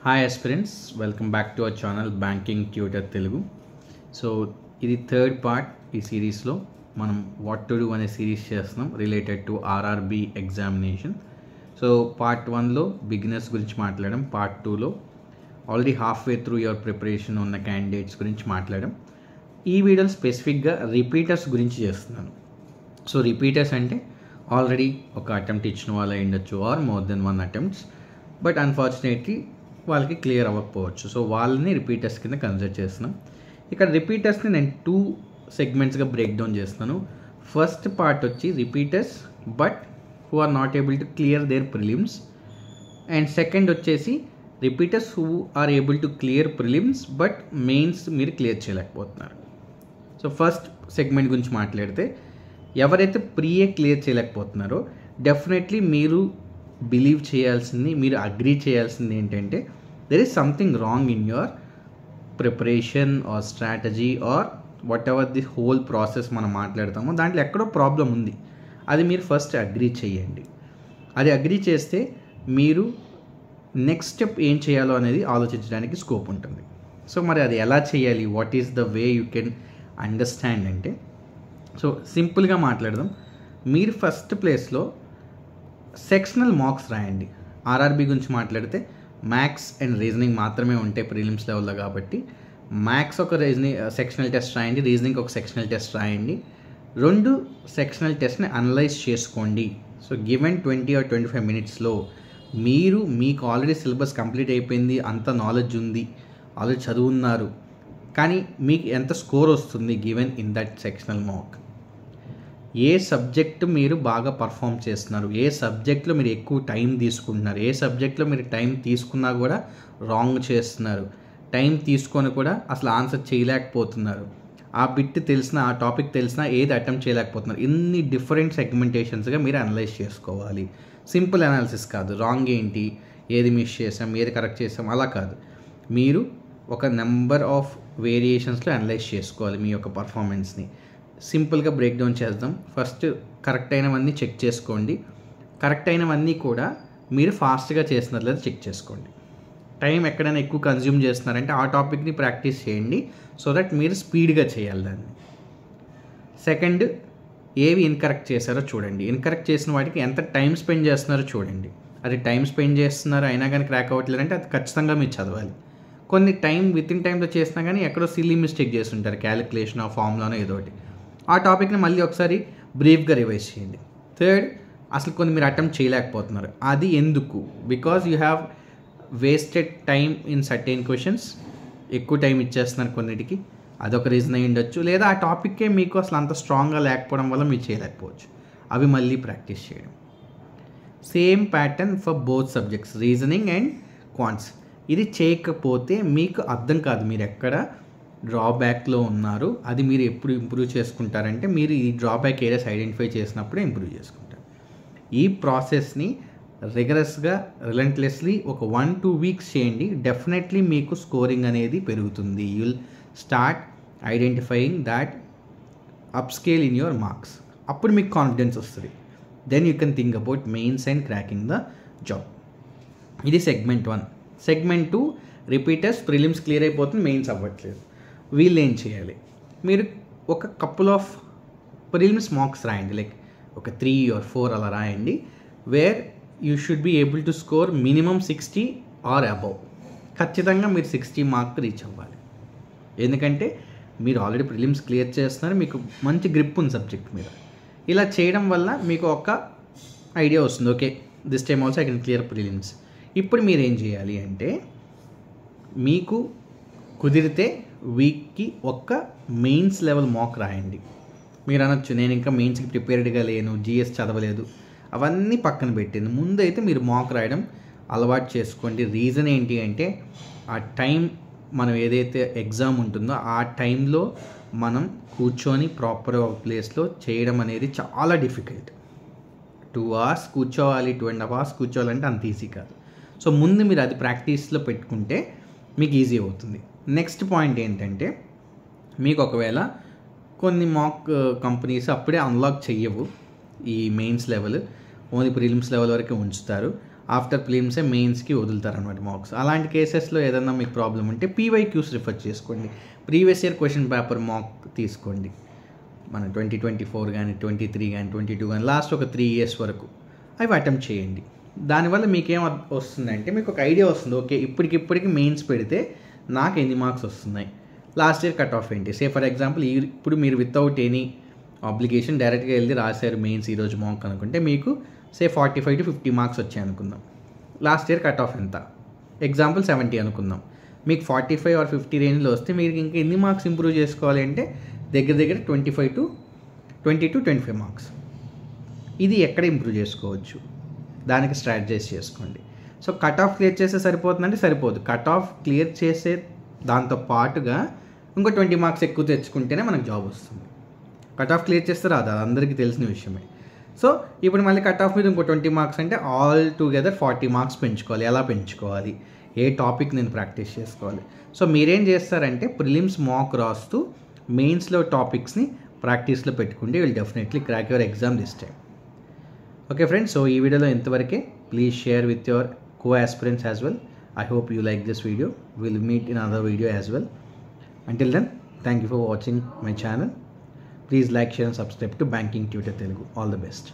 Hi aspirants, welcome back to our channel banking tutor Telugu. So ఇది third part. ఈ సిరీస్లో మనం వాట్ టు డూ అనే సిరీస్ చేస్తున్నాం related to RRB examination. So part 1లో beginners గురించి మాట్లాడడం, పార్ట్ 2లో already half way through your preparation ఉన్న క్యాండిడేట్స్ గురించి మాట్లాడడం. ఈ వీడియోలో స్పెసిఫిక్గా రిపీటర్స్ గురించి చేస్తున్నాను. సో రిపీటర్స్ అంటే ఆల్రెడీ ఒక అటెంప్ట్ ఇచ్చిన వాళ్ళు అయి ఉండొచ్చు or more than 1 attempts, but unfortunately వాళ్ళకి క్లియర్ అవ్వకపోవచ్చు. సో వాళ్ళని రిపీటర్స్ కింద కన్సిడర్ చేస్తున్నాం. ఇక్కడ రిపీటర్స్ని నేను 2 సెగ్మెంట్స్గా బ్రేక్ డౌన్ చేస్తున్నాను. ఫస్ట్ పార్ట్ వచ్చి repeaters but who are not able to clear their prelims, and second వచ్చేసి repeaters who are able to clear prelims but mains మీరు క్లియర్ చేయలేకపోతున్నారు. సో ఫస్ట్ సెగ్మెంట్ గురించి మాట్లాడితే, ఎవరైతే ప్రీఏ క్లియర్ చేయలేకపోతున్నారో డెఫినెట్లీ మీరు బిలీవ్ చేయాల్సింది, మీరు అగ్రీ చేయాల్సింది ఏంటంటే there is something wrong in your preparation or strategy are what ever the whole process మనం మాట్లాడతామో దాంట్లో ఎక్కడో ప్రాబ్లం ఉంది. అది మీరు ఫస్ట్ అగ్రీ చేయండి. అది అగ్రీ చేస్తే మీరు నెక్స్ట్ స్టెప్ ఏం చేయాలో అనేది ఆలోచించడానికి స్కోప్ ఉంటుంది. సో మరి అది ఎలా చేయాలి, what is the way you can understand అంటే, సో సింపుల్గా మాట్లాడదాం. మీరు ఫస్ట్ ప్లేస్లో సెక్షనల్ మార్క్స్ రాయండి. ఆర్ఆర్బి గురించి మాట్లాడితే మ్యాథ్స్ అండ్ రీజనింగ్ మాత్రమే ఉంటాయి ప్రిలిమ్స్ లెవెల్లో, కాబట్టి మ్యాథ్స్ ఒక సెక్షనల్ టెస్ట్ రాయండి, రీజనింగ్ ఒక సెక్షనల్ టెస్ట్ రాయండి. 2 సెక్షనల్ టెస్ట్ని అనలైజ్ చేసుకోండి. సో గివెన్ 20 or 25 మినిట్స్లో మీకు ఆల్రెడీ సిలబస్ కంప్లీట్ అయిపోయింది, అంత నాలెడ్జ్ ఉంది, ఆల్రెడీ చదువున్నారు, కానీ మీకు ఎంత స్కోర్ వస్తుంది given in that sectional mark, A subject మీరు బాగా పర్ఫామ్ చేస్తున్నారు, ఏ సబ్జెక్ట్లో మీరు ఎక్కువ టైం తీసుకుంటున్నారు, ఏ సబ్జెక్ట్లో మీరు టైం తీసుకున్నా కూడా రాంగ్ చేస్తున్నారు, టైం తీసుకొని కూడా అసలు ఆన్సర్ చేయలేకపోతున్నారు, ఆ బిట్ తెలిసినా ఆ టాపిక్ తెలిసినా ఏది అటెంప్ట్ చేయలేకపోతున్నారు. ఇన్ని డిఫరెంట్ సెగ్మెంటేషన్స్గా మీరు అనలైజ్ చేసుకోవాలి. సింపుల్ అనాలిసిస్ కాదు, రాంగ్ ఏంటి, ఏది మిస్ చేసాం, ఏది కరెక్ట్ చేసాం, అలా కాదు. మీరు ఒక నెంబర్ ఆఫ్ వేరియేషన్స్లో అనలైజ్ చేసుకోవాలి మీ యొక్క పర్ఫార్మెన్స్ని. సింపుల్గా బ్రేక్ డౌన్ చేద్దాం. ఫస్ట్ కరెక్ట్ అయినవన్నీ చెక్ చేసుకోండి. కరెక్ట్ అయినవన్నీ కూడా మీరు ఫాస్ట్గా చేస్తున్నట్లయితే చెక్ చేసుకోండి. టైం ఎక్కడైనా ఎక్కువ కన్జ్యూమ్ చేస్తున్నారంటే ఆ టాపిక్ని ప్రాక్టీస్ చేయండి, సో దట్ మీరు స్పీడ్గా చేయాలి దాన్ని. సెకండ్, ఏవి ఇన్కరెక్ట్ చేశారో చూడండి. ఇన్కరెక్ట్ చేసిన వాటికి ఎంత టైం స్పెండ్ చేస్తున్నారో చూడండి. అది టైం స్పెండ్ చేస్తున్నారు అయినా కానీ క్రాక్ అవ్వట్లేదంటే అది ఖచ్చితంగా మీరు చదవాలి. కొన్ని టైం విత్ ఇన్ టైంలో చేసినా కానీ ఎక్కడో సిల్లీ మిస్టేక్ చేస్తుంటారు, క్యాలిక్యులేషన్ ఆ ఫార్ములానో ఏదో ఒకటి. ఆ టాపిక్ని మళ్ళీ ఒకసారి బ్రీఫ్గా రివైజ్ చేయండి. థర్డ్, అసలు కొన్ని మీరు అటెంప్ట్ చేయలేకపోతున్నారు, అది ఎందుకు? Because you have wasted time in certain questions, ఎక్కువ టైం ఇచ్చేస్తున్నారు కొన్నిటికి, అదొక రీజన్ అయి ఉండొచ్చు. లేదా ఆ టాపిక్కే మీకు అసలు అంత స్ట్రాంగ్గా లేకపోవడం వల్ల మీరు చేయలేకపోవచ్చు. అవి మళ్ళీ ప్రాక్టీస్ చేయడం. Same pattern for both subjects, reasoning and quants. ఇది చేయకపోతే మీకు అర్థం కాదు మీరు ఎక్కడ డ్రాబ్యాక్లో ఉన్నారు. అది మీరు ఎప్పుడు ఇంప్రూవ్ చేసుకుంటారంటే మీరు ఈ డ్రాబ్యాక్ ఏరియాస్ ఐడెంటిఫై చేసినప్పుడే ఇంప్రూవ్ చేసుకుంటారు. ఈ ప్రాసెస్ని రిగరస్గా రిలెంట్లెస్లీ ఒక 1-2 వీక్స్ చేయండి. డెఫినెట్లీ మీకు స్కోరింగ్ అనేది పెరుగుతుంది. You will start identifying that up scale in your marks. అప్పుడు మీకు కాన్ఫిడెన్స్ వస్తుంది. Then you can think about mains and cracking the job. ఇది segment 1. Segment 2, repeaters prelims clear అయిపోతుంది, మెయిన్స్ అవ్వట్లేదు. వీళ్ళు ఏం చేయాలి? మీరు ఒక కపుల్ ఆఫ్ ప్రిలిమ్స్ మార్క్స్ రాయండి, లైక్ ఒక 3 or 4 అలా రాయండి, where you should be able to score minimum 60 or above. ఖచ్చితంగా మీరు 60 మార్క్ రీచ్ అవ్వాలి. ఎందుకంటే మీరు ఆల్రెడీ ప్రిలిమ్స్ క్లియర్ చేస్తున్నారు, మీకు మంచి గ్రిప్ ఉంది సబ్జెక్ట్ మీద. ఇలా చేయడం వల్ల మీకు ఒక ఐడియా వస్తుంది, okay this time also I can clear prelims. ఇప్పుడు మీరు ఏం చేయాలి అంటే, మీకు కుదిరితే వీక్కి ఒక్క మెయిన్స్ లెవెల్ మాక్ రాయండి. మీరు అనొచ్చు నేను ఇంకా మెయిన్స్కి ప్రిపేర్డ్గా లేను, జిఎస్ చదవలేదు, అవన్నీ పక్కన పెట్టింది. ముందు అయితే మీరు మాక్ రాయడం అలవాటు చేసుకోండి. రీజన్ ఏంటి అంటే, ఆ టైం మనం ఏదైతే ఎగ్జామ్ ఉంటుందో ఆ టైంలో మనం కూర్చొని ప్రాపర్ ఒక ప్లేస్లో చేయడం అనేది చాలా డిఫికల్ట్. 2 hours కూర్చోవాలి, 2.5 hours కూర్చోవాలంటే అంత ఈజీ కాదు. సో ముందు మీరు అది ప్రాక్టీస్లో పెట్టుకుంటే మీకు ఈజీ అవుతుంది. నెక్స్ట్ పాయింట్ ఏంటంటే, మీకు ఒకవేళ కొన్ని మాక్ కంపెనీస్ అప్పుడే అన్లాక్ చెయ్యవు ఈ mains level, only prelims level వరకే ఉంచుతారు. ఆఫ్టర్ ప్రిలిమ్సే మెయిన్స్కి వదులుతారనమాట మార్క్స్. అలాంటి కేసెస్లో ఏదన్నా మీకు ప్రాబ్లం ఉంటే PYQs రిఫర్ చేసుకోండి. ప్రీవియస్ ఇయర్ క్వశ్చన్ పేపర్ మాక్ తీసుకోండి. మన 2024 కానీ 23 కానీ 22 కానీ లాస్ట్ ఒక 3 years వరకు అవి అటెంప్ట్ చేయండి. దానివల్ల మీకేం వస్తుందంటే మీకు ఒక ఐడియా వస్తుంది. ఓకే, ఇప్పటికిప్పటికి మెయిన్స్ పెడితే నాకు ఎన్ని మార్క్స్ వస్తున్నాయి, లాస్ట్ ఇయర్ కట్ ఆఫ్ ఏంటి. సే ఫర్ ఎగ్జాంపుల్ ఇప్పుడు మీరు వితౌట్ ఎనీ అప్లికేషన్ డైరెక్ట్గా వెళ్ళి రాశారు మెయిన్స్ ఈరోజు మాక్ అనుకుంటే మీకు సే 45 to 50 మార్క్స్ వచ్చాయి అనుకుందాం. లాస్ట్ ఇయర్ కట్ ఆఫ్ ఎంత, ఎగ్జాంపుల్ 70 అనుకుందాం. మీకు 45 or 50 రేంజ్లో వస్తే మీరు ఇంకా ఎన్ని మార్క్స్ ఇంప్రూవ్ చేసుకోవాలి అంటే దగ్గర 20 to 25 మార్క్స్. ఇది ఎక్కడ ఇంప్రూవ్ చేసుకోవచ్చు, దానికి స్ట్రాటజైజ్ చేసుకోండి. సో కట్ ఆఫ్ క్లియర్ చేస్తే సరిపోతుందంటే సరిపోదు. కట్ ఆఫ్ క్లియర్ చేసే దాంతో పాటుగా ఇంకో 20 మార్క్స్ ఎక్కువ తెచ్చుకుంటేనే మనకు జాబ్ వస్తుంది. కట్ ఆఫ్ క్లియర్ చేస్తే రాదు, అది అందరికీ తెలిసిన విషయమే. సో ఇప్పుడు మళ్ళీ కట్ ఆఫ్ మీద ఇంకో 20 మార్క్స్ అంటే ఆల్ టుగెదర్ 40 మార్క్స్ పెంచుకోవాలి. ఎలా పెంచుకోవాలి, ఏ టాపిక్ నేను ప్రాక్టీస్ చేసుకోవాలి. సో మీరేం చేస్తారంటే ప్రిలిమ్స్ మాక్ రాస్తూ మెయిన్స్లో టాపిక్స్ని ప్రాక్టీస్లో పెట్టుకుంటే will definitely crack your exam this time. Okay friends, so ఈ వీడియోలో ఇంతవరకే. Please share with your co-aspirants as well. I hope you like this video. We'll meet in another video as well. Until then, thank you for watching my channel. Please like, share and subscribe to Banking Tutor Telugu. All the best.